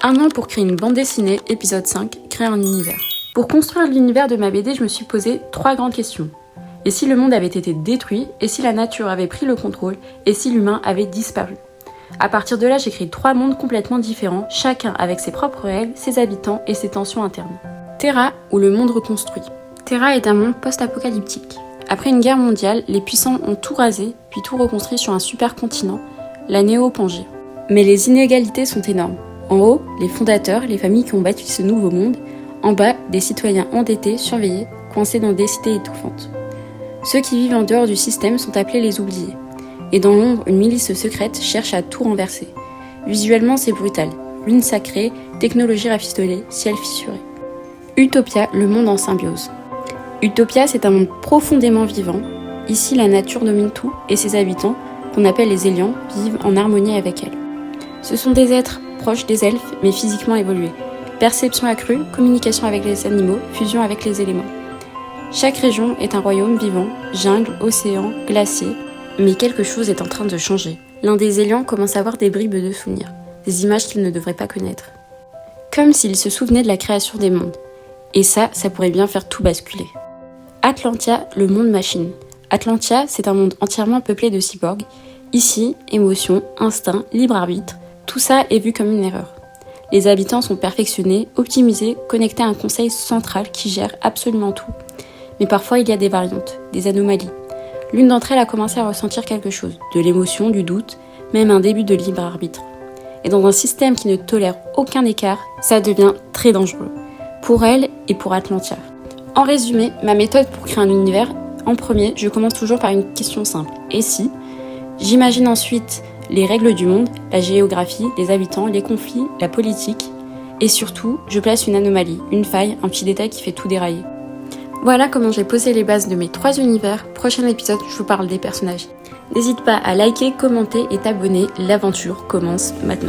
Un an pour créer une bande dessinée, épisode 5, créer un univers. Pour construire l'univers de ma BD, je me suis posé 3 grandes questions. Et si le monde avait été détruit? Et si la nature avait pris le contrôle? Et si l'humain avait disparu? À partir de là, j'ai créé 3 mondes complètement différents, chacun avec ses propres règles, ses habitants et ses tensions internes. Terra, ou le monde reconstruit. Terra est un monde post-apocalyptique. Après une guerre mondiale, les puissants ont tout rasé, puis tout reconstruit sur un super continent, la Néo-Pangée. Mais les inégalités sont énormes. En haut, les fondateurs, les familles qui ont bâti ce nouveau monde. En bas, des citoyens endettés, surveillés, coincés dans des cités étouffantes. Ceux qui vivent en dehors du système sont appelés les oubliés. Et dans l'ombre, une milice secrète cherche à tout renverser. Visuellement, c'est brutal. Ruines sacrées, technologie rafistolée, ciel fissuré. Utopia, le monde en symbiose. Utopia, c'est un monde profondément vivant. Ici, la nature domine tout et ses habitants, qu'on appelle les Élians, vivent en harmonie avec elle. Ce sont des êtres proches des elfes, mais physiquement évolués. Perception accrue, communication avec les animaux, fusion avec les éléments. Chaque région est un royaume vivant, jungle, océan, glacier. Mais quelque chose est en train de changer. L'un des Élians commence à avoir des bribes de souvenirs, des images qu'il ne devrait pas connaître. Comme s'il se souvenait de la création des mondes. Et ça pourrait bien faire tout basculer. Atlantia, le monde machine. Atlantia, c'est un monde entièrement peuplé de cyborgs. Ici, émotions, instincts, libre arbitre, tout ça est vu comme une erreur. Les habitants sont perfectionnés, optimisés, connectés à un conseil central qui gère absolument tout. Mais parfois, il y a des variantes, des anomalies. L'une d'entre elles a commencé à ressentir quelque chose, de l'émotion, du doute, même un début de libre arbitre. Et dans un système qui ne tolère aucun écart, ça devient très dangereux. Pour elle et pour Atlantia. En résumé, ma méthode pour créer un univers, en premier, je commence toujours par une question simple. Et si? J'imagine ensuite les règles du monde, la géographie, les habitants, les conflits, la politique. Et surtout, je place une anomalie, une faille, un petit détail qui fait tout dérailler. Voilà comment j'ai posé les bases de mes 3 univers. Prochain épisode, je vous parle des personnages. N'hésite pas à liker, commenter et t'abonner. L'aventure commence maintenant.